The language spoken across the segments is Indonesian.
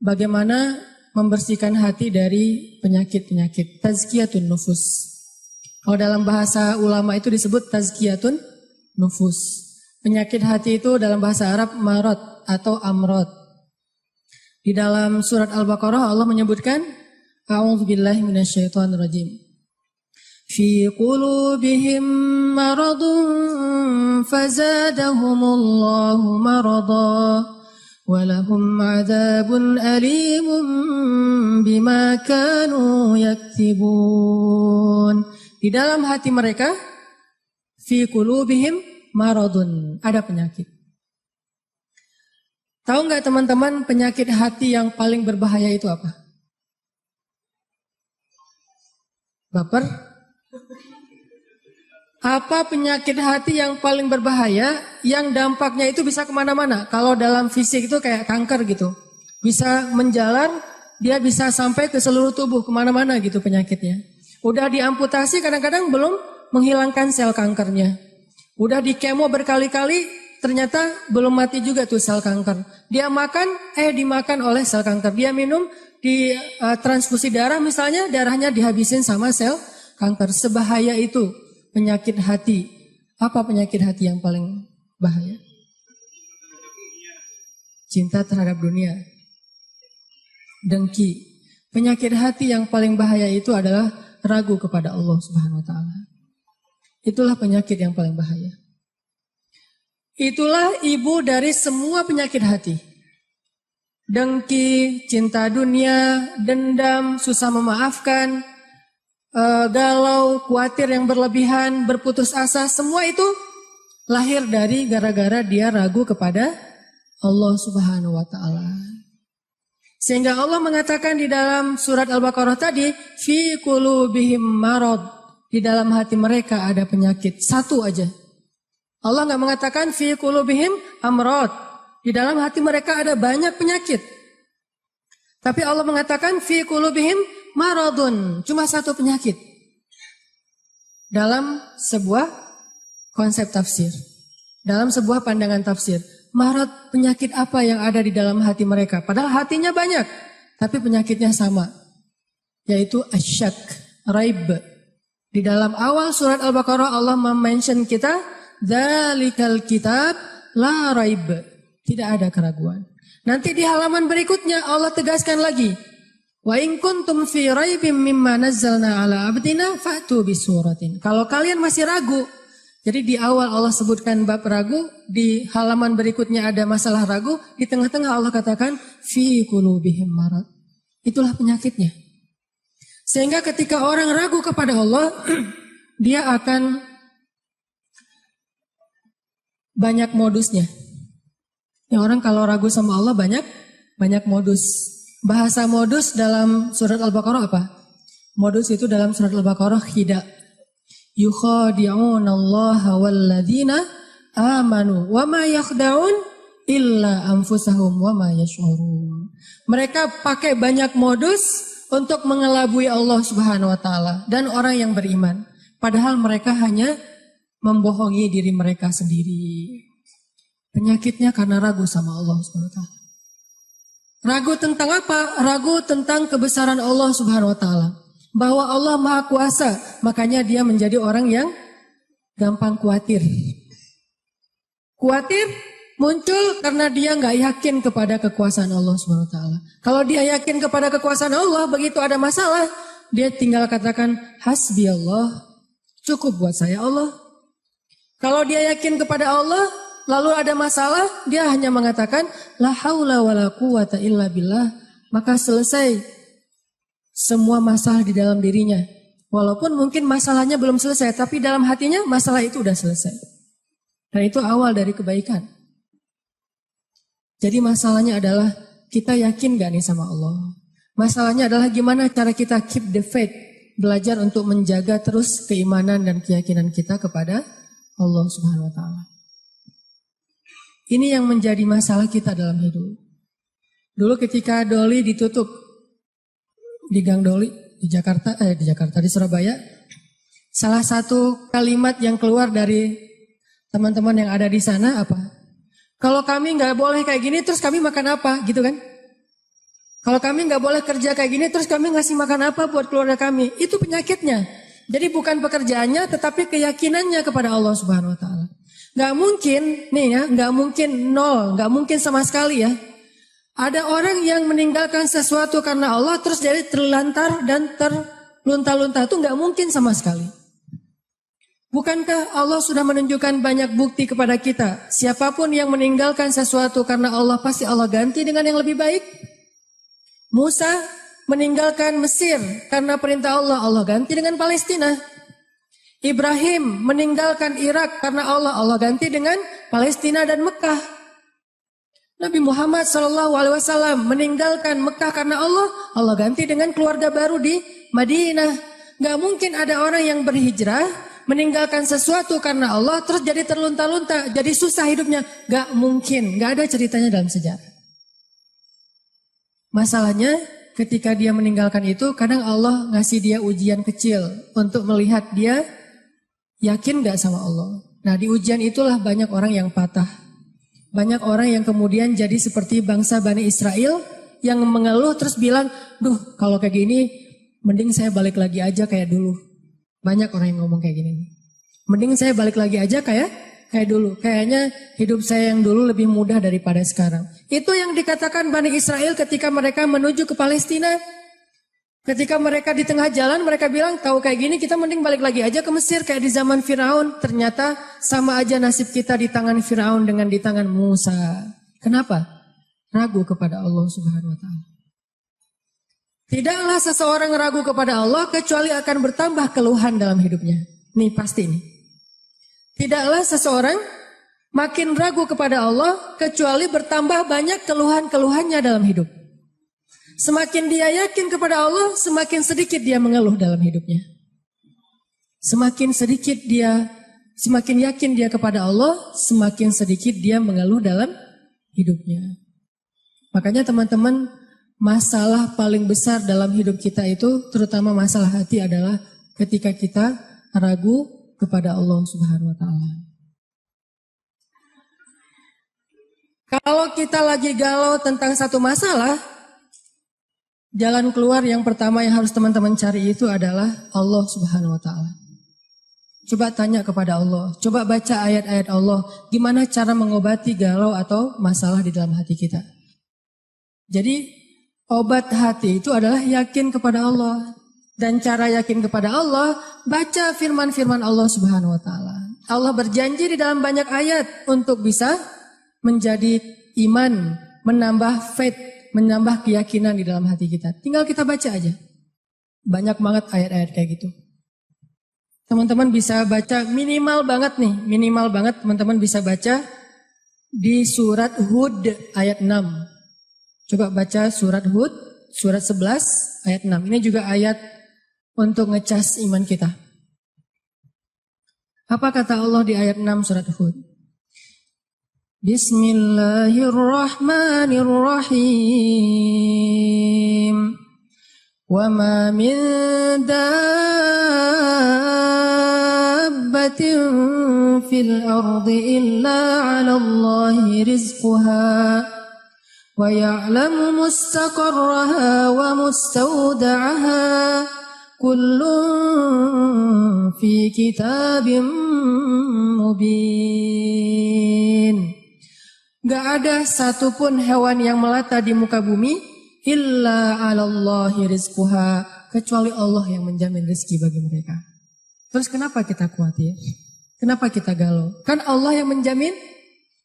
bagaimana membersihkan hati dari penyakit-penyakit. Tazkiyatun nufus. Kalau dalam bahasa ulama itu disebut tazkiyatun nufus. Penyakit hati itu dalam bahasa Arab marad atau amrad. Di dalam surat Al-Baqarah Allah menyebutkan A'udzubillahi minasyaitonirrajim. Fi qulubihim maradun fazadahumullahu marada walahum 'adzabun alimun bima kanu yaktibun. Di dalam hati mereka fi qulubihim maradun, ada penyakit. Tahu nggak teman-teman penyakit hati yang paling berbahaya itu apa? Baper? Apa penyakit hati yang paling berbahaya yang dampaknya itu bisa kemana-mana? Kalau dalam fisik itu kayak kanker gitu. Bisa menjalar, dia bisa sampai ke seluruh tubuh, kemana-mana gitu penyakitnya. Udah diamputasi kadang-kadang belum menghilangkan sel kankernya. Udah di kemo berkali-kali ternyata belum mati juga tuh sel kanker. Dia makan, dimakan oleh sel kanker. Dia minum, di transfusi darah misalnya, darahnya dihabisin sama sel kanker. Sebahaya itu penyakit hati. Apa penyakit hati yang paling bahaya? Cinta terhadap dunia. Dengki. Penyakit hati yang paling bahaya itu adalah ragu kepada Allah Subhanahu wa taala. Itulah penyakit yang paling bahaya. Itulah ibu dari semua penyakit hati. Dengki, cinta dunia, dendam, susah memaafkan, galau, khawatir yang berlebihan, berputus asa, semua itu lahir dari gara-gara dia ragu kepada Allah Subhanahu wa taala. Sehingga Allah mengatakan di dalam surat Al-Baqarah tadi, fi qulubihim marad, di dalam hati mereka ada penyakit, satu aja. Allah nggak mengatakan fi qulubihim amrad. Di dalam hati mereka ada banyak penyakit. Tapi Allah mengatakan fi qulubihim maradun. Cuma satu penyakit. Dalam sebuah konsep tafsir. Dalam sebuah pandangan tafsir. Marad, penyakit apa yang ada di dalam hati mereka? Padahal hatinya banyak. Tapi penyakitnya sama. Yaitu asyak, raib. Di dalam awal surat Al-Baqarah Allah mention kita, Dzalikal kitab la raib. Tidak ada keraguan. Nanti di halaman berikutnya Allah tegaskan lagi. Wa in kuntum fi raibim mimma nazzalna ala abdina fa'tu bisuratin. Kalau kalian masih ragu. Jadi di awal Allah sebutkan bab ragu, di halaman berikutnya ada masalah ragu, di tengah-tengah Allah katakan fi qulubihim marad. Itulah penyakitnya. Sehingga ketika orang ragu kepada Allah, dia akan banyak modusnya. Yang orang kalau ragu sama Allah banyak modus. Bahasa modus dalam surat Al-Baqarah apa? Modus itu dalam surat Al-Baqarah khida. Yukhadi'una Allah walladzina amanu wa ma yakhda'un illa anfusahum wa ma yash'urun. Mereka pakai banyak modus untuk mengelabui Allah Subhanahu wa taala dan orang yang beriman. Padahal mereka hanya membohongi diri mereka sendiri. Penyakitnya karena ragu sama Allah Subhanahu wa taala. Ragu tentang apa? Ragu tentang kebesaran Allah Subhanahu wa taala. Bahwa Allah Maha Kuasa, makanya dia menjadi orang yang gampang khawatir. Khawatir muncul karena dia nggak yakin kepada kekuasaan Allah Subhanahu wa taala. Kalau dia yakin kepada kekuasaan Allah, begitu ada masalah, dia tinggal katakan hasbi Allah, cukup buat saya Allah. Kalau dia yakin kepada Allah, lalu ada masalah, dia hanya mengatakan la haula wala quwata illa billah, maka selesai semua masalah di dalam dirinya. Walaupun mungkin masalahnya belum selesai, tapi dalam hatinya masalah itu udah selesai. Dan itu awal dari kebaikan. Jadi masalahnya adalah kita yakin gak nih sama Allah? Masalahnya adalah gimana cara kita keep the faith, belajar untuk menjaga terus keimanan dan keyakinan kita kepada Allah Subhanahu wa taala. Ini yang menjadi masalah kita dalam hidup. Dulu ketika Doli ditutup di Gang Doli di Surabaya, salah satu kalimat yang keluar dari teman-teman yang ada di sana apa? Kalau kami nggak boleh kayak gini, terus kami makan apa, gitu kan? Kalau kami nggak boleh kerja kayak gini, terus kami ngasih makan apa buat keluarga kami? Itu penyakitnya. Jadi bukan pekerjaannya, tetapi keyakinannya kepada Allah Subhanahu Wa Taala. Nggak mungkin, nih ya, nggak mungkin nol, nggak mungkin sama sekali ya. Ada orang yang meninggalkan sesuatu karena Allah, terus jadi terlantar dan terlunta-lunta, itu nggak mungkin sama sekali. Bukankah Allah sudah menunjukkan banyak bukti kepada kita? Siapapun yang meninggalkan sesuatu karena Allah, pasti Allah ganti dengan yang lebih baik. Musa meninggalkan Mesir karena perintah Allah, Allah ganti dengan Palestina. Ibrahim meninggalkan Irak karena Allah, Allah ganti dengan Palestina dan Mekah. Nabi Muhammad SAW meninggalkan Mekah karena Allah, Allah ganti dengan keluarga baru di Madinah. Gak mungkin ada orang yang berhijrah meninggalkan sesuatu karena Allah terus jadi terlunta-lunta, jadi susah hidupnya. Gak mungkin, gak ada ceritanya dalam sejarah. Masalahnya ketika dia meninggalkan itu, kadang Allah ngasih dia ujian kecil untuk melihat dia yakin gak sama Allah. Nah, di ujian itulah banyak orang yang patah. Banyak orang yang kemudian jadi seperti bangsa Bani Israel yang mengeluh terus bilang, duh kalau kayak gini mending saya balik lagi aja kayak dulu. Banyak orang yang ngomong kayak gini. Mending saya balik lagi aja kayak dulu. Kayaknya hidup saya yang dulu lebih mudah daripada sekarang. Itu yang dikatakan Bani Israel ketika mereka menuju ke Palestina. Ketika mereka di tengah jalan, mereka bilang, tahu kayak gini kita mending balik lagi aja ke Mesir kayak di zaman Firaun. Ternyata sama aja nasib kita di tangan Firaun dengan di tangan Musa. Kenapa? Ragu kepada Allah Subhanahu Wa Taala. Tidaklah seseorang ragu kepada Allah kecuali akan bertambah keluhan dalam hidupnya. Nih pasti nih. Tidaklah seseorang makin ragu kepada Allah kecuali bertambah banyak keluhan-keluhannya dalam hidup. Semakin dia yakin kepada Allah, semakin sedikit dia mengeluh dalam hidupnya. Semakin yakin dia kepada Allah, semakin sedikit dia mengeluh dalam hidupnya. Makanya teman-teman, masalah paling besar dalam hidup kita itu, terutama masalah hati adalah ketika kita ragu kepada Allah Subhanahu Wa Taala. Kalau kita lagi galau tentang satu masalah, jalan keluar yang pertama yang harus teman-teman cari itu adalah Allah Subhanahu Wa Taala. Coba tanya kepada Allah, coba baca ayat-ayat Allah, gimana cara mengobati galau atau masalah di dalam hati kita. Jadi obat hati itu adalah yakin kepada Allah. Dan cara yakin kepada Allah, baca firman-firman Allah Subhanahu Wa Taala. Allah berjanji di dalam banyak ayat untuk bisa menjadi iman, menambah faith, menambah keyakinan di dalam hati kita. Tinggal kita baca aja. Banyak banget ayat-ayat kayak gitu. Teman-teman bisa baca minimal banget teman-teman bisa baca di surat Hud ayat 6. Coba baca surat Hud, surat 11 ayat 6. Ini juga ayat untuk ngecas iman kita. Apa kata Allah di ayat 6 surat Hud? Bismillahirrahmanirrahim. Wa ma min dabbatin fil ardi illa 'ala Allahi rizquha wa ya'lamu mustaqarraha wa mustawda'aha. Kullun fi kitabim mubin. Gak ada satupun hewan yang melata di muka bumi illa 'alallahi rizquha, kecuali Allah yang menjamin rezeki bagi mereka. Terus kenapa kita khawatir? Kenapa kita galau? Kan Allah yang menjamin,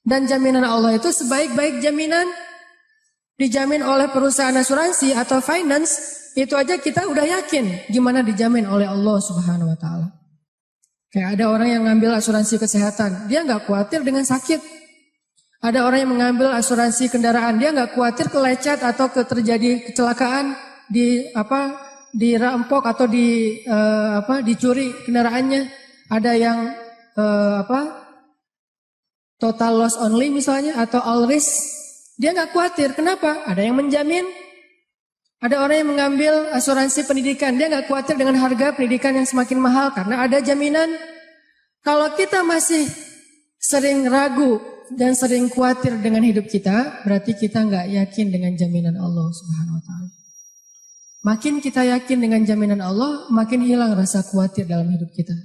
dan jaminan Allah itu sebaik-baik jaminan dijamin oleh perusahaan asuransi atau finance. Itu aja kita udah yakin gimana dijamin oleh Allah Subhanahu Wa Taala. Kayak ada orang yang ngambil asuransi kesehatan, dia nggak khawatir dengan sakit. Ada orang yang mengambil asuransi kendaraan, dia nggak khawatir kelecet atau terjadi kecelakaan, dirampok atau dicuri kendaraannya. Ada yang total loss only misalnya atau all risk, dia nggak khawatir. Kenapa? Ada yang menjamin. Ada orang yang mengambil asuransi pendidikan, dia nggak khawatir dengan harga pendidikan yang semakin mahal karena ada jaminan. Kalau kita masih sering ragu, dan sering khawatir dengan hidup kita, berarti kita nggak yakin dengan jaminan Allah Subhanahu wa taala. Makin kita yakin dengan jaminan Allah, makin hilang rasa khawatir dalam hidup kita.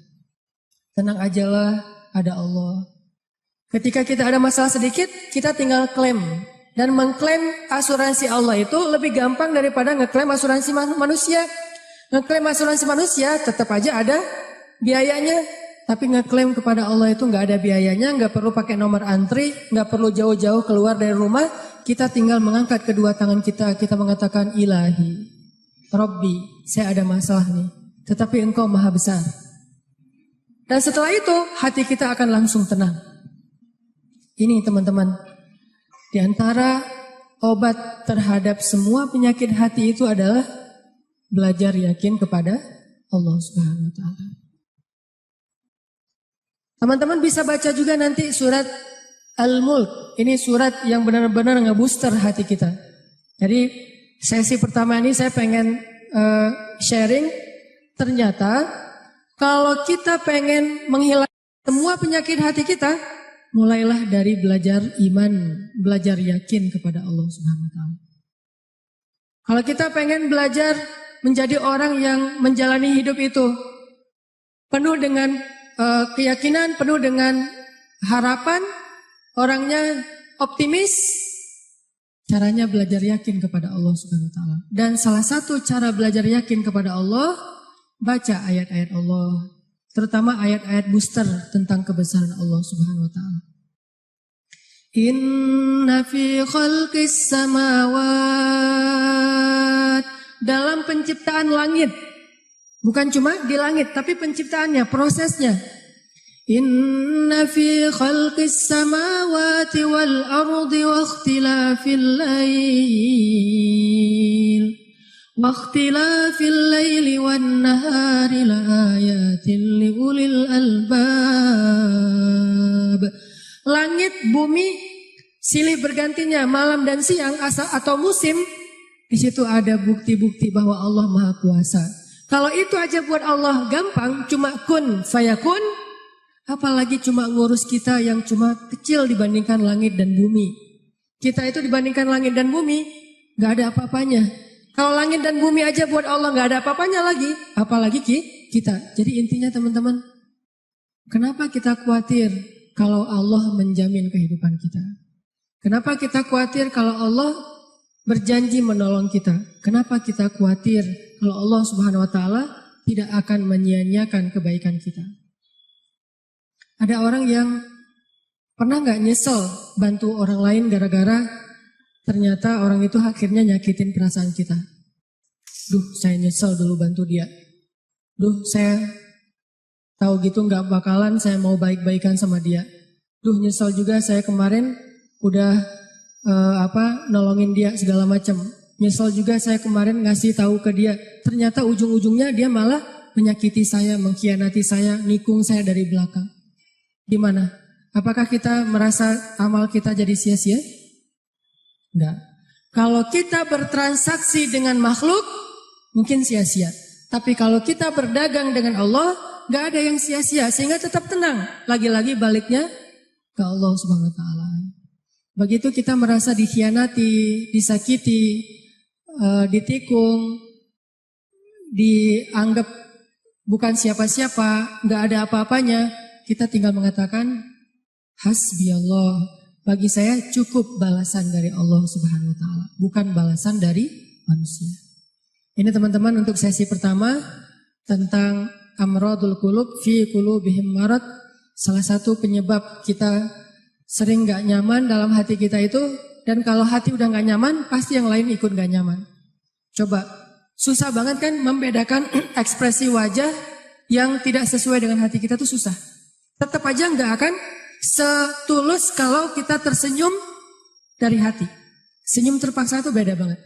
Tenang ajalah, ada Allah. Ketika kita ada masalah sedikit, kita tinggal klaim. Dan mengklaim asuransi Allah itu lebih gampang daripada ngeklaim asuransi manusia. Ngeklaim asuransi manusia tetap aja ada biayanya. Tapi ngeklaim kepada Allah itu nggak ada biayanya, nggak perlu pakai nomor antri, nggak perlu jauh-jauh keluar dari rumah. Kita tinggal mengangkat kedua tangan kita mengatakan Ilahi, Rabbi, saya ada masalah nih. Tetapi Engkau Maha Besar. Dan setelah itu hati kita akan langsung tenang. Ini teman-teman. Di antara obat terhadap semua penyakit hati itu adalah belajar yakin kepada Allah Subhanahu wa taala. Teman-teman bisa baca juga nanti surat Al-Mulk. Ini surat yang benar-benar ngebooster hati kita. Jadi sesi pertama ini saya pengen sharing. Ternyata kalau kita pengen menghilangkan semua penyakit hati kita, mulailah dari belajar iman, belajar yakin kepada Allah Subhanahu wa taala. Kalau kita pengen belajar menjadi orang yang menjalani hidup itu penuh dengan keyakinan, penuh dengan harapan, orangnya optimis, caranya belajar yakin kepada Allah Subhanahu wa taala. Dan salah satu cara belajar yakin kepada Allah, baca ayat-ayat Allah. Terutama ayat-ayat booster tentang kebesaran Allah Subhanahu wa taala. Inna fi khalqis samawat, dalam penciptaan langit. Bukan cuma di langit, tapi penciptaannya, prosesnya. Inna fi khalqis samawati wal ardi wa ikhtilafil lail Wakhtilafil laili wan nahari laayatin liulil albab. Langit, bumi, silih bergantinya malam dan siang atau musim, di situ ada bukti-bukti bahwa Allah Maha Kuasa. Kalau itu aja buat Allah gampang, cuma kun fayakun, apalagi cuma ngurus kita yang cuma kecil dibandingkan langit dan bumi. Kita itu dibandingkan langit dan bumi, gak ada apa-apanya. Kalau langit dan bumi aja buat Allah nggak ada apa-apanya lagi, apalagi kita. Jadi intinya teman-teman, kenapa kita khawatir kalau Allah menjamin kehidupan kita? Kenapa kita khawatir kalau Allah berjanji menolong kita? Kenapa kita khawatir kalau Allah Subhanahu wa taala tidak akan menyia-nyiakan kebaikan kita? Ada orang yang pernah nggak nyesel bantu orang lain gara-gara ternyata orang itu akhirnya nyakitin perasaan kita. Duh, saya nyesel dulu bantu dia. Duh, saya tahu gitu nggak bakalan saya mau baik-baikan sama dia. Duh, nyesel juga saya kemarin udah nolongin dia segala macam. Nyesel juga saya kemarin ngasih tahu ke dia. Ternyata ujung-ujungnya dia malah menyakiti saya, mengkhianati saya, nikung saya dari belakang. Gimana? Apakah kita merasa amal kita jadi sia-sia? Enggak. Kalau kita bertransaksi dengan makhluk, mungkin sia-sia. Tapi kalau kita berdagang dengan Allah, enggak ada yang sia-sia. Sehingga tetap tenang. Lagi-lagi baliknya ke Allah Subhanahu wa taala. Begitu kita merasa dikhianati, disakiti, ditikung, dianggap bukan siapa-siapa, enggak ada apa-apanya, kita tinggal mengatakan, Hasbi Allah. Bagi saya cukup balasan dari Allah Subhanahu wa taala, bukan balasan dari manusia. Ini teman-teman untuk sesi pertama tentang amradul qulub fi qulubihim marad. Salah satu penyebab kita sering gak nyaman dalam hati kita itu, dan kalau hati udah gak nyaman, pasti yang lain ikut gak nyaman. Coba, susah banget kan membedakan ekspresi wajah yang tidak sesuai dengan hati kita tuh susah. Tetap aja gak akan setulus kalau kita tersenyum dari hati. Senyum terpaksa itu beda banget.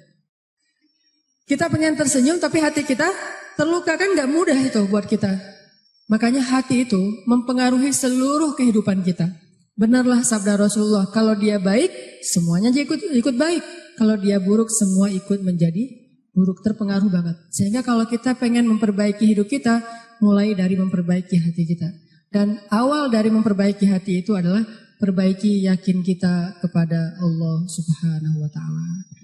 Kita pengen tersenyum tapi hati kita terluka, kan gak mudah itu buat kita. Makanya hati itu mempengaruhi seluruh kehidupan kita. Benarlah sabda Rasulullah, kalau dia baik semuanya ikut baik. Kalau dia buruk semua ikut menjadi buruk, terpengaruh banget. Sehingga kalau kita pengen memperbaiki hidup kita, mulai dari memperbaiki hati kita. Dan awal dari memperbaiki hati itu adalah perbaiki yakin kita kepada Allah Subhanahu wa taala.